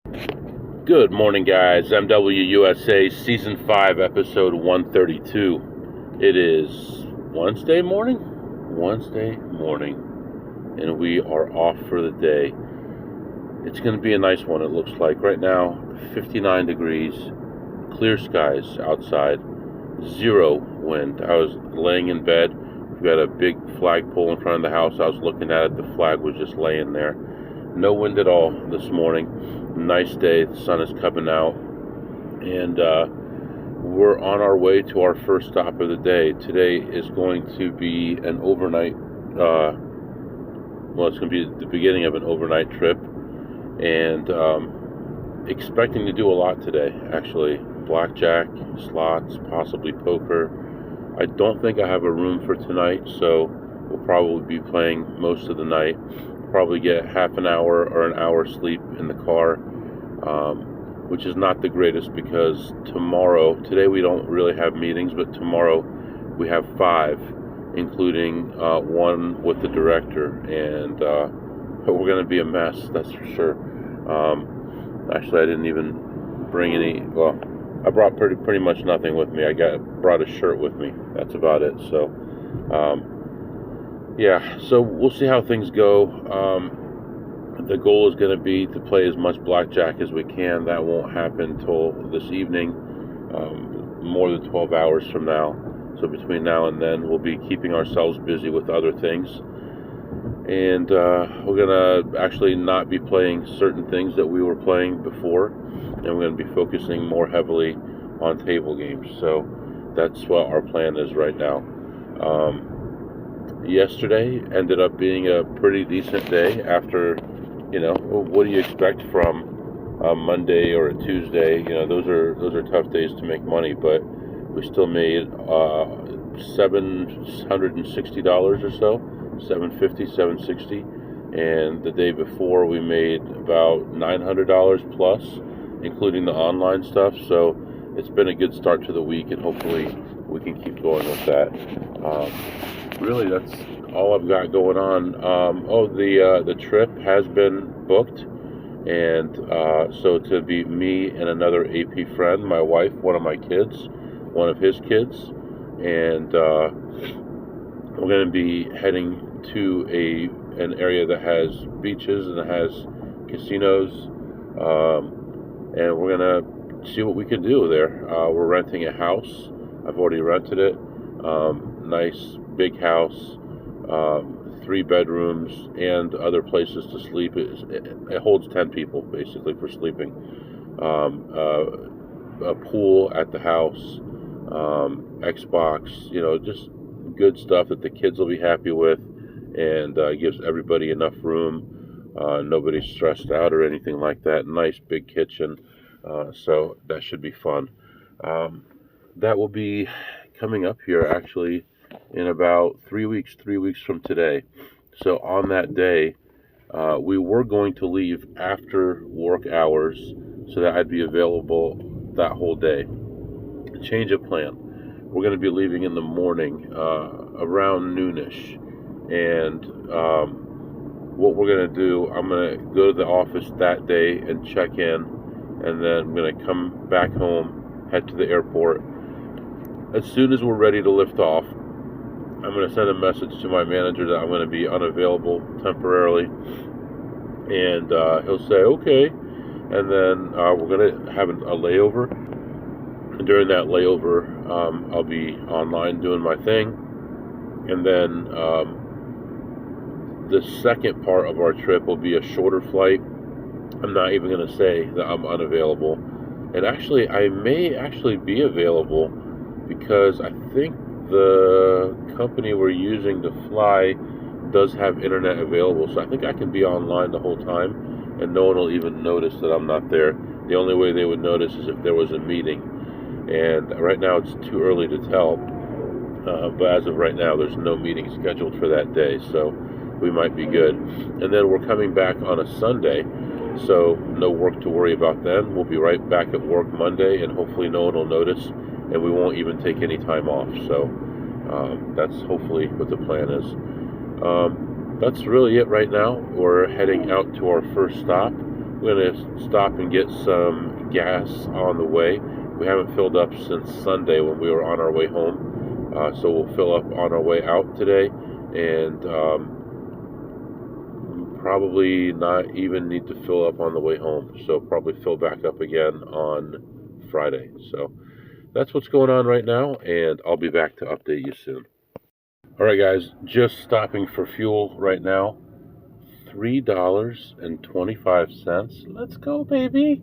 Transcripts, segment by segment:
Good morning, guys. MWUSA Season 5, Episode 132. It is Wednesday morning, and we are off for the day. It's going to be a nice one, it looks like. Right now, 59 degrees, clear skies outside, zero wind. I was laying in bed. We've got a big flagpole in front of the house. I was looking at it. The flag was just laying there. No wind at all this morning. Nice day. The sun is coming out. And we're on our way to our first stop of the day. Today is going to be an overnight, it's going to be the beginning of an overnight trip. And expecting to do a lot today, actually. Blackjack, slots, possibly poker. I don't think I have a room for tonight, so we'll probably be playing most of the night. Probably get half an hour or an hour sleep in the car, which is not the greatest because today we don't really have meetings, but tomorrow we have 5, including one with the director, and we're going to be a mess, that's for sure. Actually, I didn't even bring any. Well, I brought pretty much nothing with me. I brought a shirt with me. That's about it. So, so we'll see how things go. The goal is going to be to play as much blackjack as we can. That won't happen until this evening, more than 12 hours from now. So between now and then, we'll be keeping ourselves busy with other things. And we're going to actually not be playing certain things that we were playing before, and we're going to be focusing more heavily on table games. So that's what our plan is right now. Yesterday ended up being a pretty decent day after, what do you expect from a Monday or a Tuesday? Those are tough days to make money, but we still made $760 or so. $750, $760, and the day before we made about $900 plus, including the online stuff. So it's been a good start to the week, and hopefully we can keep going with that. Really, that's all I've got going on. The trip has been booked, and so to be me and another AP friend, my wife, one of my kids, one of his kids, and we're going to be heading to an area that has beaches and it has casinos, and we're going to see what we can do there. We're renting a house. I've already rented it. Nice big house, 3 bedrooms and other places to sleep. It holds 10 people basically for sleeping. A pool at the house, Xbox, just good stuff that the kids will be happy with, and gives everybody enough room. Nobody's stressed out or anything like that. Nice big kitchen, so that should be fun. That will be coming up here actually in about 3 weeks from today. So on that day, we were going to leave after work hours so that I'd be available that whole day. Change of plan. We're going to be leaving in the morning, around noonish, and what we're going to do, I'm going to go to the office that day and check in, and then I'm going to come back home, head to the airport. As soon as we're ready to lift off, I'm going to send a message to my manager that I'm going to be unavailable temporarily, and he'll say, okay, and then we're going to have a layover. And during that layover, I'll be online doing my thing, and then the second part of our trip will be a shorter flight. I'm not even going to say that I'm unavailable, and actually I may actually be available because I think the company we're using to fly does have internet available, so I think I can be online the whole time and no one will even notice that I'm not there. The only way they would notice is if there was a meeting, and right now it's too early to tell, but as of right now there's no meeting scheduled for that day, so we might be good. And then we're coming back on a Sunday, so no work to worry about then. We'll be right back at work Monday, and hopefully no one will notice, and we won't even take any time off. So that's hopefully what the plan is. That's really it right now. We're heading out to our first stop. We're going to stop and get some gas on the way. We haven't filled up since Sunday when we were on our way home. So we'll fill up on our way out today, and probably not even need to fill up on the way home. So probably fill back up again on Friday. So that's what's going on right now, and I'll be back to update you soon. All right, guys, just stopping for fuel right now. $3.25. Let's go, baby.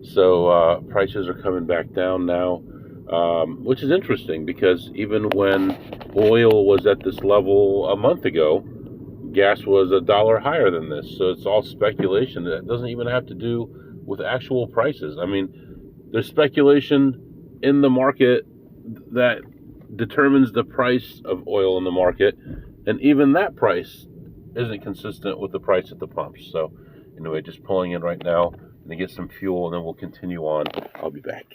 So prices are coming back down now, which is interesting because even when oil was at this level a month ago, gas was $1 higher than this. So it's all speculation. That doesn't even have to do with actual prices. I mean, there's speculation in the market that determines the price of oil in the market, and even that price isn't consistent with the price at the pumps. So anyway, just pulling in right now to get some fuel, and then we'll continue on. I'll be back.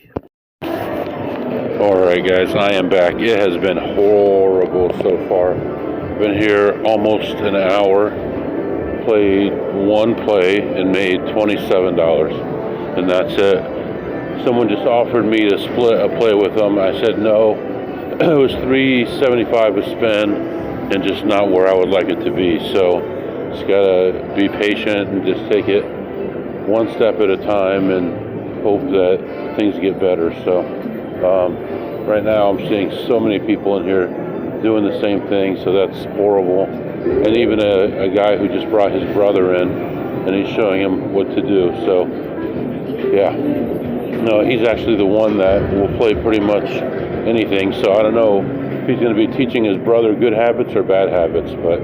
All right, guys, I am back. It has been horrible so far. Been here almost an hour, played one play and made $27, and that's it. Someone just offered me to split a play with them. I said no. It was $3.75 a spin, and just not where I would like it to be. So just gotta be patient and just take it one step at a time and hope that things get better. So right now I'm seeing so many people in here doing the same thing, so that's horrible. And even a guy who just brought his brother in, and he's showing him what to do. So yeah, no, he's actually the one that will play pretty much anything. So I don't know if he's going to be teaching his brother good habits or bad habits, but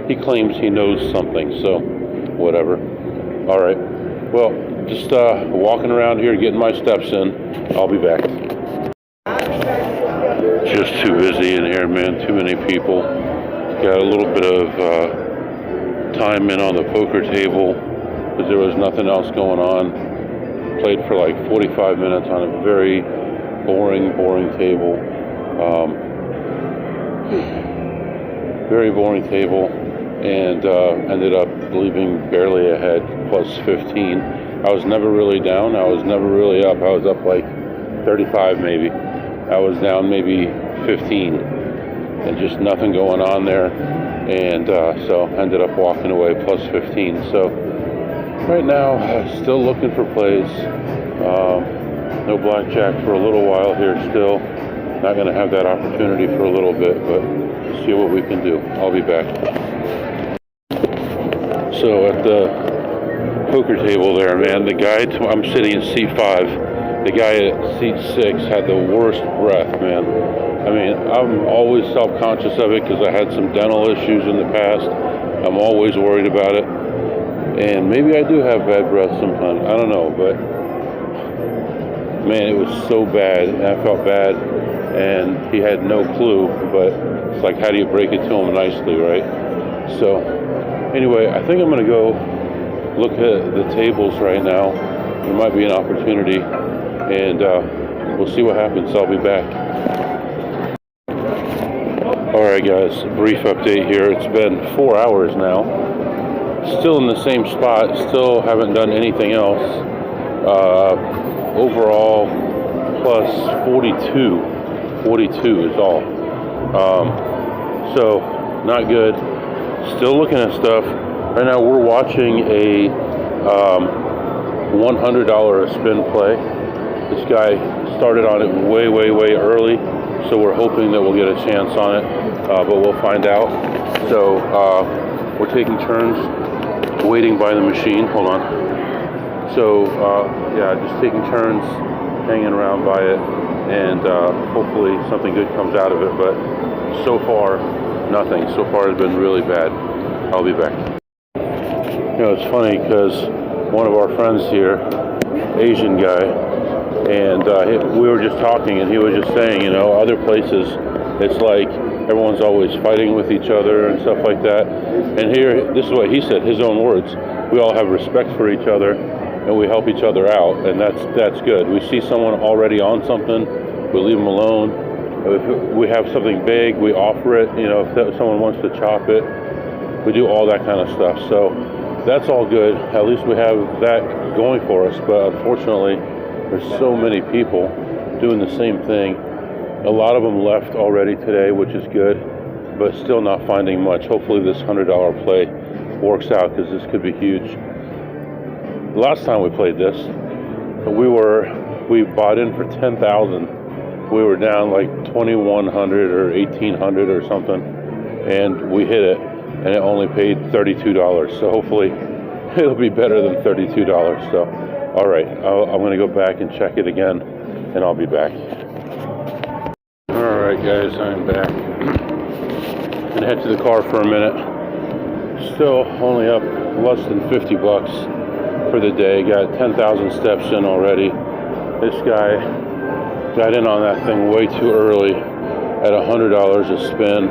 he claims he knows something, so whatever. All right, well, just walking around here getting my steps in. I'll be back. Just too busy in here, man. Too many people. Got a little bit of time in on the poker table because there was nothing else going on. Played for like 45 minutes on a very boring table. Very boring table, and ended up leaving barely ahead, plus 15. I was never really down. I was never really up. I was up like 35 maybe. I was down maybe 15, and just nothing going on there. And so ended up walking away plus 15. So right now, still looking for plays. No blackjack for a little while here still. Not going to have that opportunity for a little bit, but see what we can do. I'll be back. So at the poker table there, man, the guy, I'm sitting in seat 5. The guy at seat 6 had the worst breath, man. I mean, I'm always self-conscious of it because I had some dental issues in the past. I'm always worried about it. And maybe I do have bad breath sometimes. I don't know, but man, it was so bad. And I felt bad. And he had no clue, but it's like, how do you break it to him nicely, right? So anyway, I think I'm going to go look at the tables right now. There might be an opportunity, and we'll see what happens. I'll be back. All right, guys, brief update here. It's been 4 hours now. Still in the same spot. Still haven't done anything else. Overall, plus 42. 42 is all. So not good. Still looking at stuff. Right now we're watching a $100 a spin play. This guy started on it way early, so we're hoping that we'll get a chance on it, but we'll find out. So we're taking turns waiting by the machine. Hold on. So yeah, just taking turns hanging around by it, and hopefully something good comes out of it, but so far nothing. So far it's been really bad. I'll be back. You know, it's funny because one of our friends here, Asian guy, and we were just talking, and he was just saying, you know, other places it's like everyone's always fighting with each other and stuff like that, and here, this is what he said, his own words, we all have respect for each other and we help each other out, and that's good. We see someone already on something, we leave them alone. If we have something big, we offer it. You know, if someone wants to chop it, we do all that kind of stuff. So that's all good. At least we have that going for us, but unfortunately, there's so many people doing the same thing. A lot of them left already today, which is good, but still not finding much. Hopefully this $100 play works out, because this could be huge. Last time we played this, we bought in for 10,000. We were down like 2,100 or 1,800 or something, and we hit it, and it only paid $32. So hopefully it'll be better than $32. So, all right, I'm going to go back and check it again, and I'll be back. All right, guys, I'm back. I'm gonna head to the car for a minute. Still only up less than 50 bucks for the day. Got 10,000 steps in already. This guy got in on that thing way too early at $100 a spin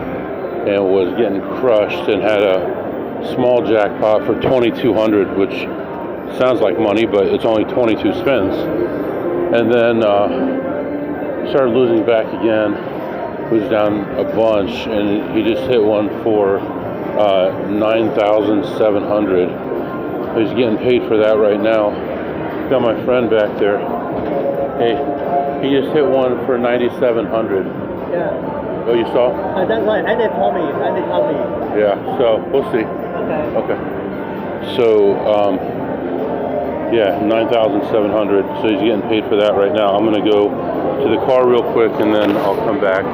and was getting crushed, and had a small jackpot for 2,200, which sounds like money, but it's only 22 spins. And then started losing back again. Was down a bunch, and he just hit one for 9,700. He's getting paid for that right now. Got my friend back there. Hey, he just hit one for 9,700. Yeah. Oh, you saw? That's right. And they told me. Yeah. So we'll see. Okay. So yeah, 9,700. So he's getting paid for that right now. I'm gonna go to the car real quick, and then I'll come back,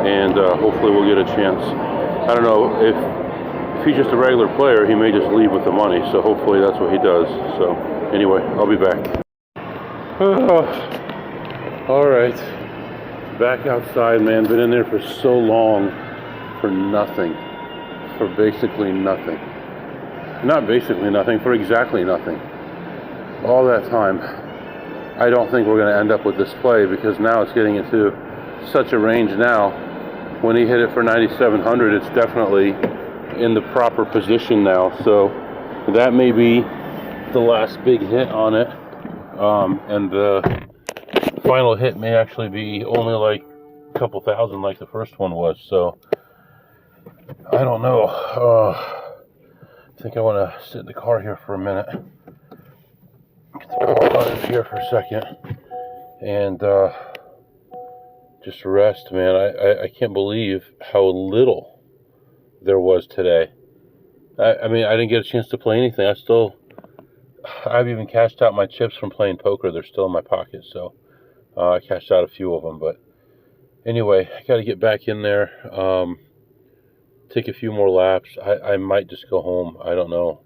and hopefully we'll get a chance. I don't know if he's just a regular player, he may just leave with the money. So hopefully that's what he does. So anyway, I'll be back. All right, back outside, man. Been in there for so long for nothing, for basically nothing. Not basically nothing, for exactly nothing. All that time. I don't think we're going to end up with this play, because now it's getting into such a range now. When he hit it for 9,700, it's definitely in the proper position now. So that may be the last big hit on it. And the final hit may actually be only like a couple thousand like the first one was. So I don't know. I think I want to sit in the car here for a minute. Get the car out of here for a second. And just rest, man. I can't believe how little there was today. I mean, I didn't get a chance to play anything. I've even cashed out my chips from playing poker. They're still in my pocket, so I cashed out a few of them. But anyway, I got to get back in there, take a few more laps. I might just go home. I don't know.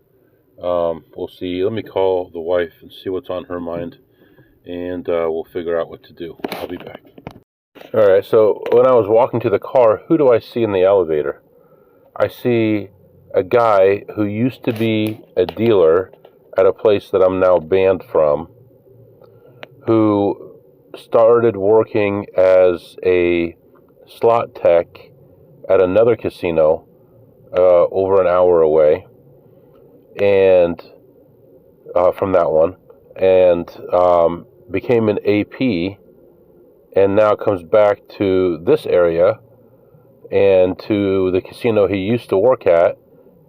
We'll see. Let me call the wife and see what's on her mind, and we'll figure out what to do. I'll be back. All right, so when I was walking to the car, who do I see in the elevator? I see a guy who used to be a dealer at a place that I'm now banned from, who started working as a slot tech at another casino over an hour away, and from that one, and became an AP, and now comes back to this area and to the casino he used to work at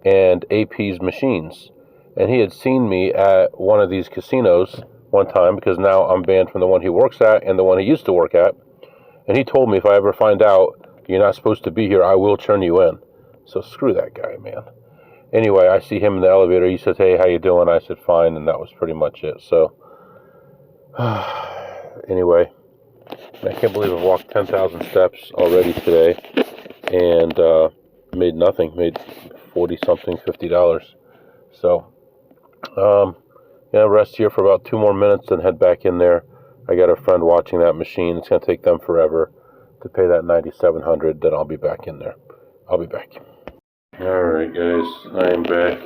and AP's machines. And he had seen me at one of these casinos one time, because now I'm banned from the one he works at and the one he used to work at. And he told me, if I ever find out you're not supposed to be here, I will turn you in. So screw that guy, man. Anyway, I see him in the elevator. He says, "Hey, how you doing?" I said, "Fine," and that was pretty much it. So anyway, I can't believe I've walked 10,000 steps already today, and made nothing. Made 40-something, $50. So rest here for about 2 more minutes, then head back in there. I got a friend watching that machine. It's going to take them forever to pay that 9,700. Then I'll be back in there. I'll be back. All right, guys, I am back.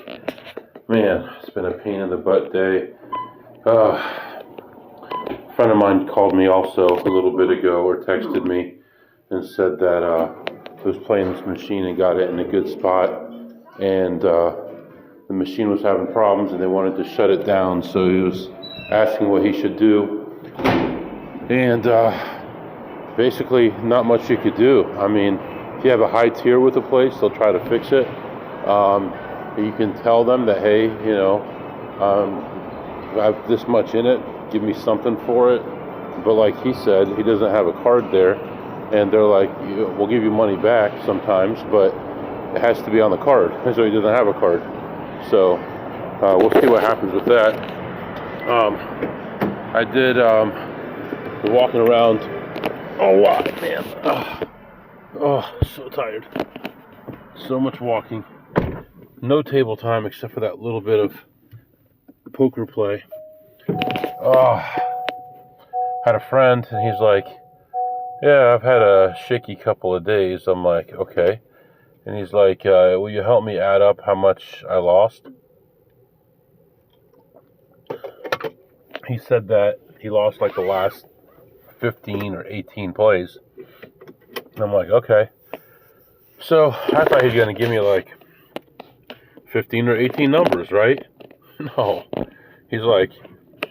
Man, it's been a pain in the butt day. A friend of mine called me also a little bit ago, or texted me, and said that he was playing this machine and got it in a good spot, and the machine was having problems and they wanted to shut it down. So he was asking what he should do, and basically not much you could do. I mean, if you have a high tier with the place, they'll try to fix it. You can tell them that, hey, I have this much in it, give me something for it. But like he said, he doesn't have a card there, and they're like, we'll give you money back sometimes, but it has to be on the card, and so he doesn't have a card. So we'll see what happens with that. I did walking around a lot, man. Oh, so tired. So much walking. No table time except for that little bit of poker play. Had a friend, and he's like, yeah, I've had a shaky couple of days. I'm like, okay. And he's like, will you help me add up how much I lost? He said that he lost like the last 15 or 18 plays. And I'm like, okay. So I thought he was going to give me like 15 or 18 numbers, right? No. He's like,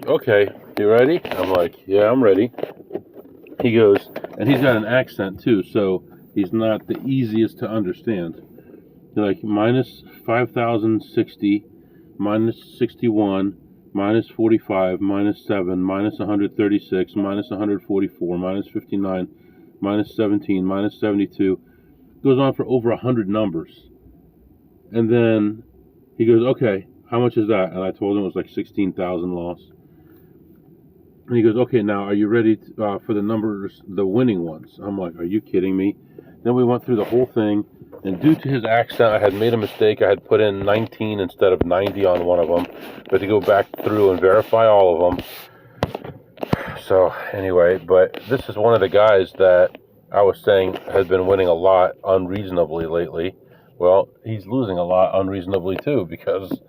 okay, you ready? I'm like, yeah, I'm ready. He goes, and he's got an accent too, so he's not the easiest to understand. He's like, minus 5,060, minus 61, minus 45, minus 7, minus 136, minus 144, minus 59, minus 17, minus 72. Goes on for over 100 numbers. And then he goes, okay, how much is that? And I told him it was like 16,000 loss. And he goes, okay, now are you ready for the numbers, the winning ones? I'm like, are you kidding me? Then we went through the whole thing, and due to his accent, I had made a mistake. I had put in 19 instead of 90 on one of them, but to go back through and verify all of them. So anyway, but this is one of the guys that I was saying has been winning a lot unreasonably lately. Well, he's losing a lot unreasonably too, because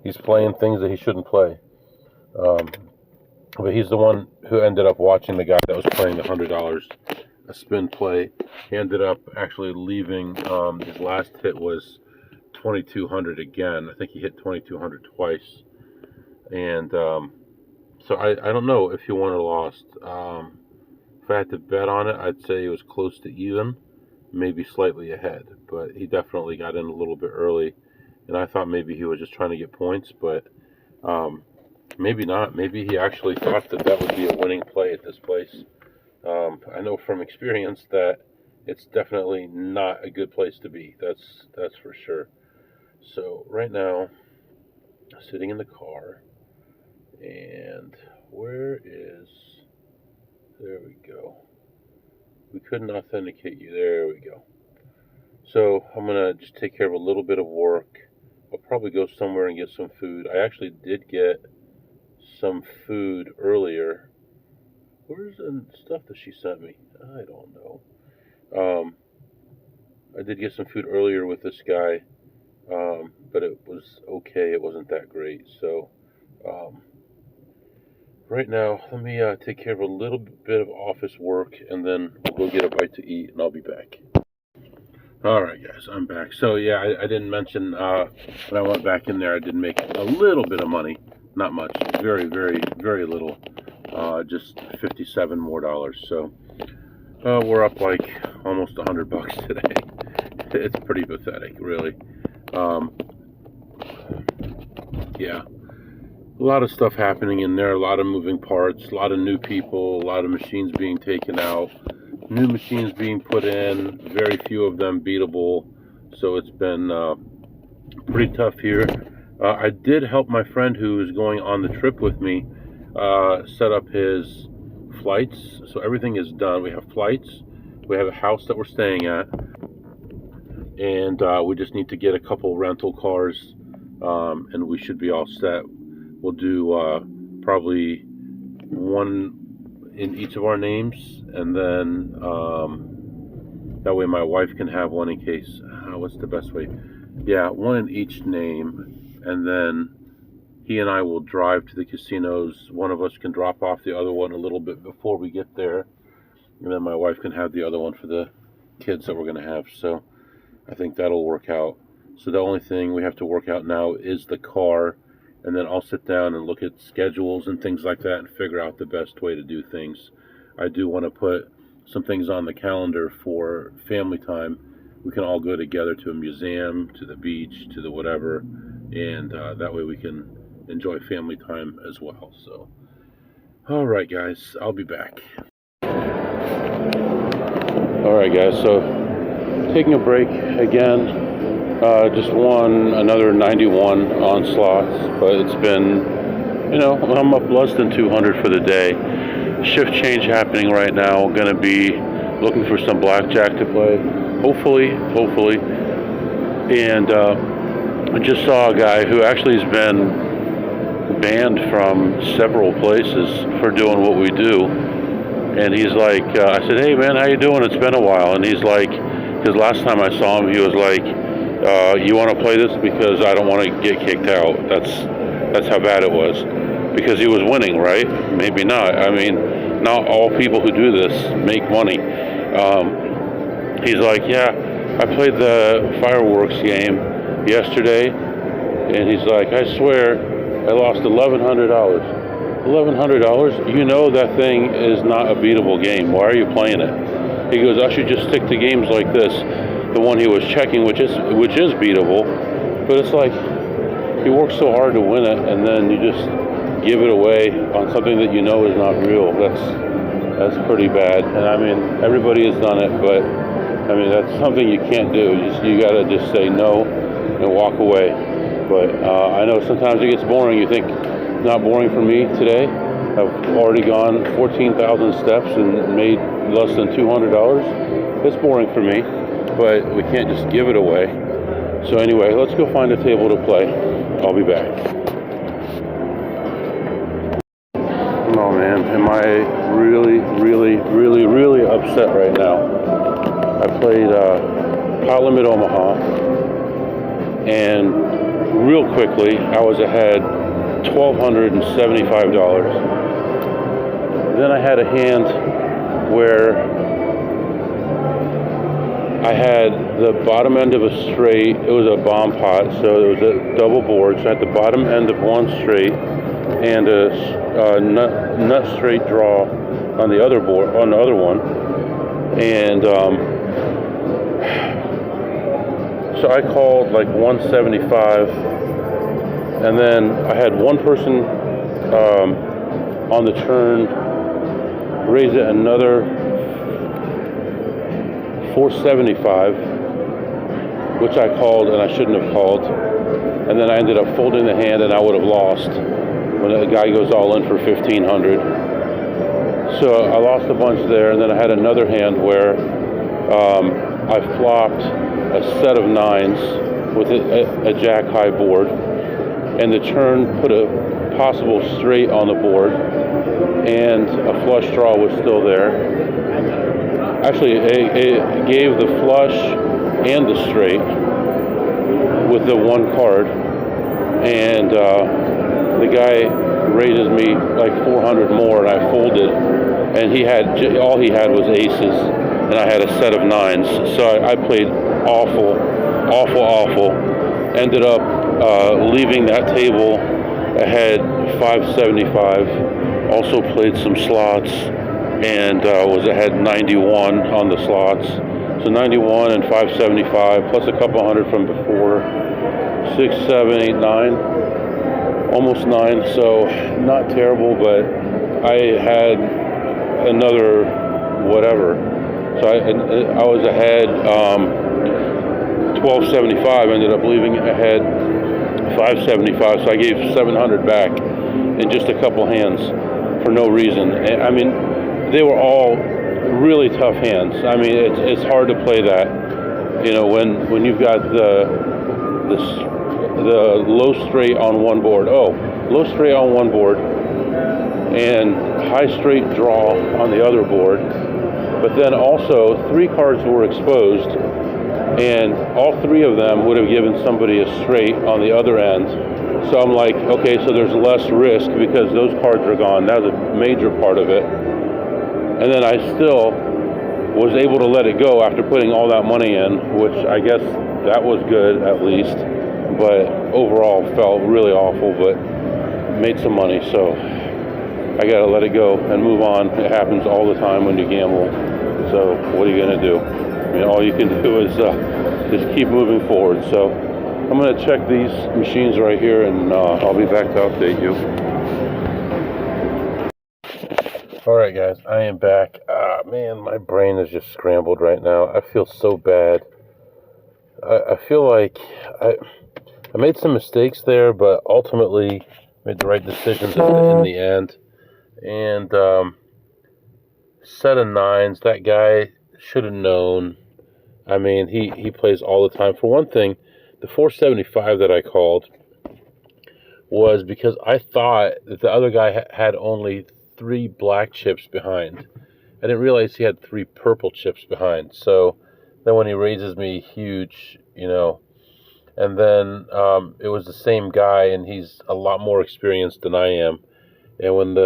he's playing things that he shouldn't play. But he's the one who ended up watching the guy that was playing the $100 a spin play. He ended up actually leaving. His last hit was 2,200 again. I think he hit 2,200 twice. And so I don't know if he won or lost. If I had to bet on it, I'd say it was close to even, maybe slightly ahead. But he definitely got in a little bit early. And I thought maybe he was just trying to get points, but maybe not. Maybe he actually thought that that would be a winning play at this place. I know from experience that it's definitely not a good place to be. That's for sure. So right now, sitting in the car, and there we go. We couldn't authenticate you. There we go. So I'm going to just take care of a little bit of work. I'll probably go somewhere and get some food. I actually did get some food earlier. Where's the stuff that she sent me? I don't know. I did get some food earlier with this guy, but it was okay. It wasn't that great. So right now, let me take care of a little bit of office work, and then we'll go get a bite to eat, and I'll be back. All right, guys, I'm back. So yeah, I didn't mention when I went back in there, I did make a little bit of money. Not much. Very, very, very little. Just 57 more dollars. So we're up like almost $100 today. It's pretty pathetic, really. Yeah, a lot of stuff happening in there. A lot of moving parts. A lot of new people. A lot of machines being taken out. New machines being put in. Very few of them beatable. So it's been pretty tough here. I did help my friend who is going on the trip with me set up his flights. So everything is done. We have flights. We have a house that we're staying at. And we just need to get a couple rental cars. And we should be all set. We'll do probably one in each of our names. And then that way my wife can have one in case. What's the best way? Yeah, one in each name. And then he and I will drive to the casinos. One of us can drop off the other one a little bit before we get there. And then my wife can have the other one for the kids that we're going to have. So I think that'll work out. So the only thing we have to work out now is the car. And then I'll sit down and look at schedules and things like that and figure out the best way to do things. I do want to put some things on the calendar for family time. We can all go together to a museum, to the beach, to the whatever. And that way we can enjoy family time as well. So, all right, guys, I'll be back. All right, guys, so taking a break again. Just won another 91 on slots, but it's been, I'm up less than 200 for the day. Shift change happening right now. Going to be looking for some blackjack to play, hopefully. And I just saw a guy who actually has been banned from several places for doing what we do. And he's like, I said, hey man, how you doing? It's been a while. And he's like, because last time I saw him, he was like, you want to play this because I don't want to get kicked out. That's how bad it was. Because he was winning, right? Maybe not. I mean, not all people who do this make money. He's like, yeah, I played the fireworks game yesterday, and he's like, I swear I lost $1,100. $1,100? You know that thing is not a beatable game. Why are you playing it? He goes, I should just stick to games like this. The one he was checking, which is beatable, but it's like you work so hard to win it, and then you just give it away on something that you know is not real. That's pretty bad. And I mean, everybody has done it, but I mean that's something you can't do. You gotta just say no and walk away. But I know sometimes it gets boring. You think not boring for me today. I've already gone 14,000 steps and made less than $200. It's boring for me, but we can't just give it away. So anyway, let's go find a table to play. I'll be back. Oh man, am I really upset right now. I played Limit Omaha, and real quickly I was ahead $1,275. Then I had a hand where I had the bottom end of a straight. It was a bomb pot, so it was a double board. So I had the bottom end of one straight and a nut straight draw on the other board, on the other one. And so I called like 175, and then I had one person on the turn raise it another 475, which I called and I shouldn't have called, and then I ended up folding the hand and I would have lost when the guy goes all in for 1,500. So I lost a bunch there, and then I had another hand where I flopped a set of nines with a jack high board, and the turn put a possible straight on the board, and a flush draw was still there. Actually, it gave the flush and the straight with the one card, and the guy raises me like 400 more, and I folded, and all he had was aces, and I had a set of nines, so I played awful. Ended up leaving that table ahead 575. Also played some slots and was ahead 91 on the slots. So 91 and 575 plus a couple hundred from before. 6, 7, 8, 9, almost 9. So not terrible, but I had another whatever. So I was ahead 1275. Ended up leaving ahead 575. So I gave 700 back in just a couple hands for no reason. And, I mean, they were all really tough hands. I mean, it's hard to play that, you know, when you've got the low straight on one board. Oh, low straight on one board and high straight draw on the other board. But then also 3 cards were exposed, and all 3 of them would have given somebody a straight on the other end. So I'm like, okay, so there's less risk because those cards are gone. That was a major part of it. And then I still was able to let it go after putting all that money in, which I guess that was good at least. But overall felt really awful, but made some money. So I got to let it go and move on. It happens all the time when you gamble. So what are you going to do? I mean, all you can do is just keep moving forward. So I'm going to check these machines right here, and I'll be back to update you. Alright guys, I am back. Man, my brain is just scrambled right now. I feel so bad. I feel like I made some mistakes there, but ultimately made the right decisions in the end. And set of nines, that guy should have known. I mean, he plays all the time. For one thing, the 475 that I called was because I thought that the other guy had only 3 black chips behind. I didn't realize he had 3 purple chips behind. So then when he raises me huge, and then it was the same guy, and he's a lot more experienced than I am. And when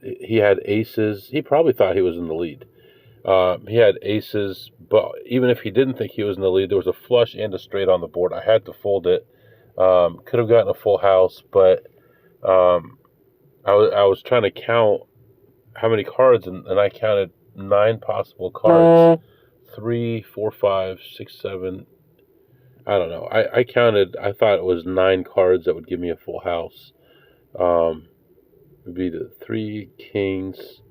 he had aces, he probably thought he was in the lead. He had aces, but even if he didn't think he was in the lead, there was a flush and a straight on the board. I had to fold it. Could have gotten a full house, but I was trying to count how many cards, and I counted 9 possible cards. 3, 4, 5, 6, 7. I don't know. I counted. I thought it was 9 cards that would give me a full house. Would be the 3 kings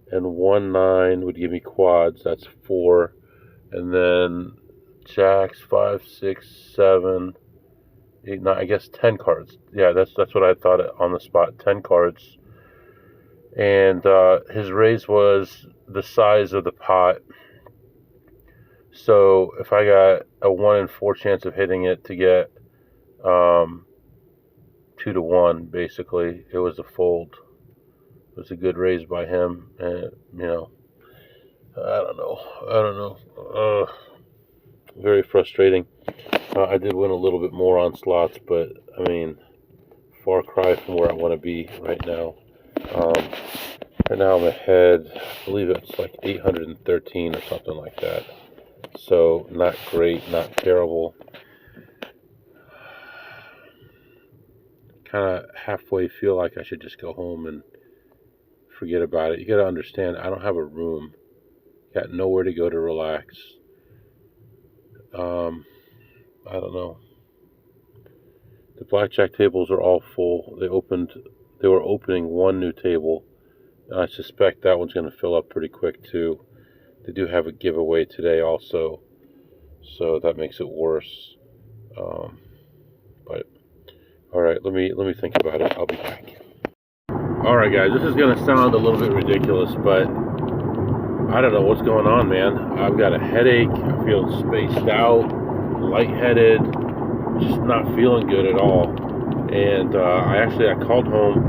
and 1 9 would give me quads. That's 4, and then jacks 5, 6, 7, 8, 9. I guess 10 cards. Yeah, that's what I thought on the spot. 10 cards. And his raise was the size of the pot. So if I got a 1 in 4 chance of hitting it to get 2 to 1, basically, it was a fold. It was a good raise by him, and I don't know. Very frustrating. I did win a little bit more on slots, but I mean, far cry from where I want to be right now. Right now I'm ahead. I believe it's like 813 or something like that. So not great, not terrible. Kind of halfway feel like I should just go home and forget about it. You got to understand, I don't have a room. Got nowhere to go to relax. I don't know. The blackjack tables are all full. They were opening 1 new table, and I suspect that one's going to fill up pretty quick too. They do have a giveaway today also, so that makes it worse. But all right, let me think about it. I'll be back. All right, guys, this is going to sound a little bit ridiculous, but I don't know what's going on, man. I've got a headache. I'm feeling spaced out, lightheaded, just not feeling good at all. And I called home,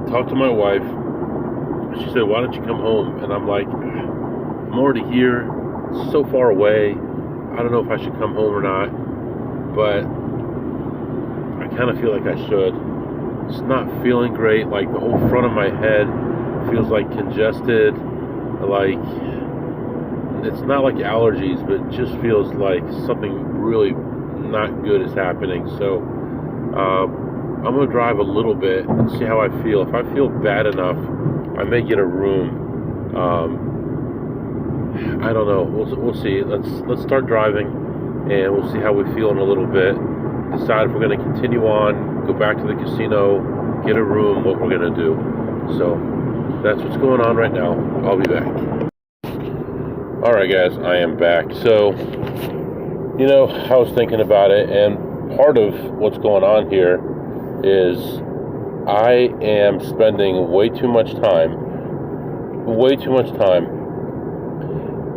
talked to my wife. She said, "Why don't you come home?" And I'm like, I'm already here. It's so far away. I don't know if I should come home or not, but I kind of feel like I should. It's not feeling great. Like the whole front of my head feels like congested. Like it's not like allergies, but it just feels like something really not good is happening. So I'm gonna drive a little bit and see how I feel. If I feel bad enough, I may get a room. I don't know. We'll see. Let's start driving, and we'll see how we feel in a little bit. Decide if we're going to continue on, go back to the casino, get a room, what we're going to do. So that's what's going on right now. I'll be back. All right, guys, I am back. So, I was thinking about it, and part of what's going on here is I am spending way too much time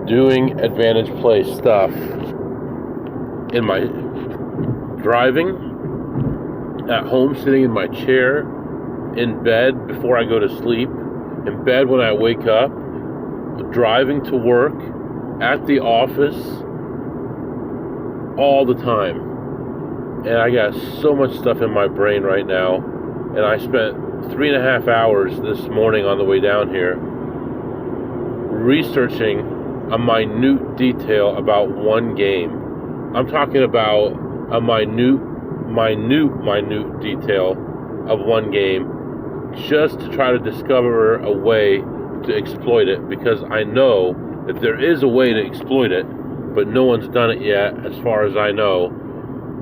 doing advantage play stuff in my driving, at home, sitting in my chair, in bed before I go to sleep, in bed when I wake up, driving to work, at the office, all the time. And I got so much stuff in my brain right now, and I spent 3.5 hours this morning on the way down here researching a minute detail about one game. I'm talking about a minute detail of one game, just to try to discover a way to exploit it, because I know that there is a way to exploit it, but no one's done it yet as far as I know.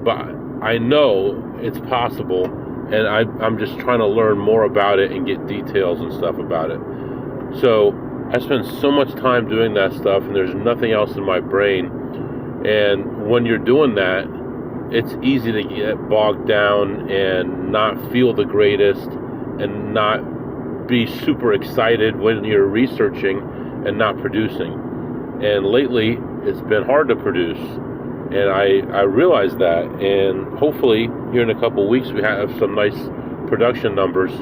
but I know it's possible, and I'm just trying to learn more about it and get details and stuff about it. So I spend so much time doing that stuff, and there's nothing else in my brain. And when you're doing that, it's easy to get bogged down and not feel the greatest and not be super excited when you're researching and not producing. And lately, it's been hard to produce, and I realize that. And hopefully, here in a couple of weeks, we have some nice production numbers.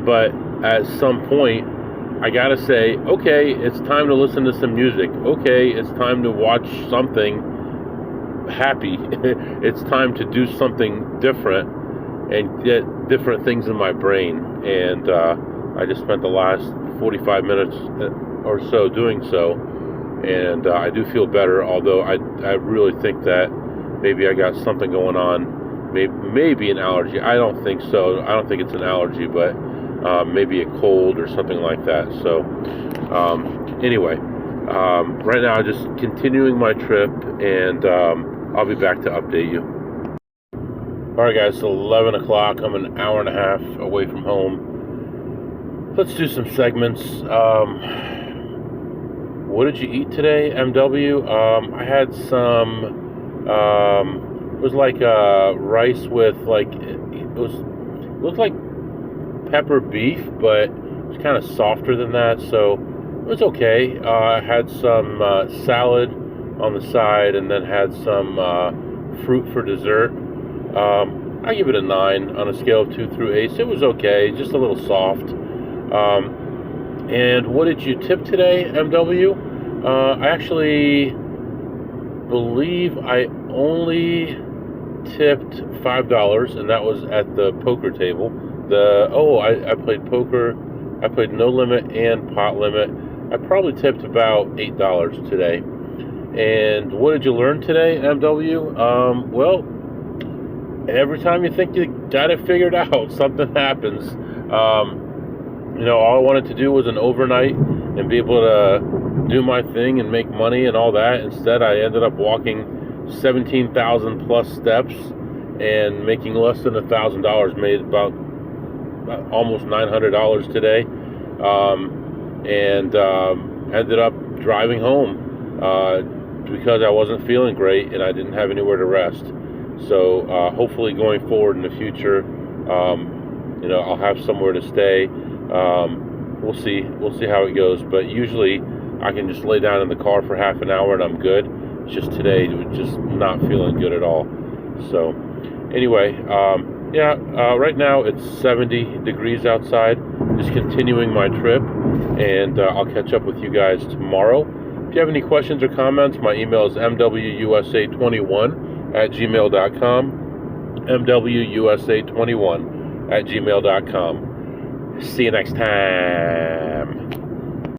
But at some point, I gotta say, okay, it's time to listen to some music. Okay, it's time to watch something happy. It's time to do something different and get different things in my brain. And I just spent the last 45 minutes or so doing so, and I do feel better, although I really think that maybe I got something going on, maybe an allergy. I don't think so. I don't think it's an allergy, but maybe a cold or something like that. So anyway, right now I'm just continuing my trip, and I'll be back to update you. Alright guys, it's 11 o'clock. I'm an hour and a half away from home. Let's do some segments. What did you eat today, MW? I had some, it was like rice with like, it looked like pepper beef, but it's kind of softer than that, so it was okay. I had some salad on the side, and then had some fruit for dessert. I give it a 9 on a scale of 2 through 8. So it was okay, just a little soft. And what did you tip today, MW? I actually believe I only tipped $5, and that was at the poker table. I played poker. I played no limit and pot limit. I probably tipped about $8 today. And what did you learn today, MW? Well, every time you think you got it figured out, something happens. All I wanted to do was an overnight and be able to do my thing and make money and all that. Instead, I ended up walking 17,000 plus steps and making less than $1,000. Made about almost $900 today, and ended up driving home because I wasn't feeling great and I didn't have anywhere to rest. So hopefully going forward in the future, I'll have somewhere to stay. We'll see how it goes, but usually I can just lay down in the car for half an hour and I'm good. It's just today, just not feeling good at all. So anyway, right now it's 70 degrees outside. Just continuing my trip, and I'll catch up with you guys tomorrow. If you have any questions or comments, my email is mwusa21@gmail.com. mwusa21@gmail.com. See you next time.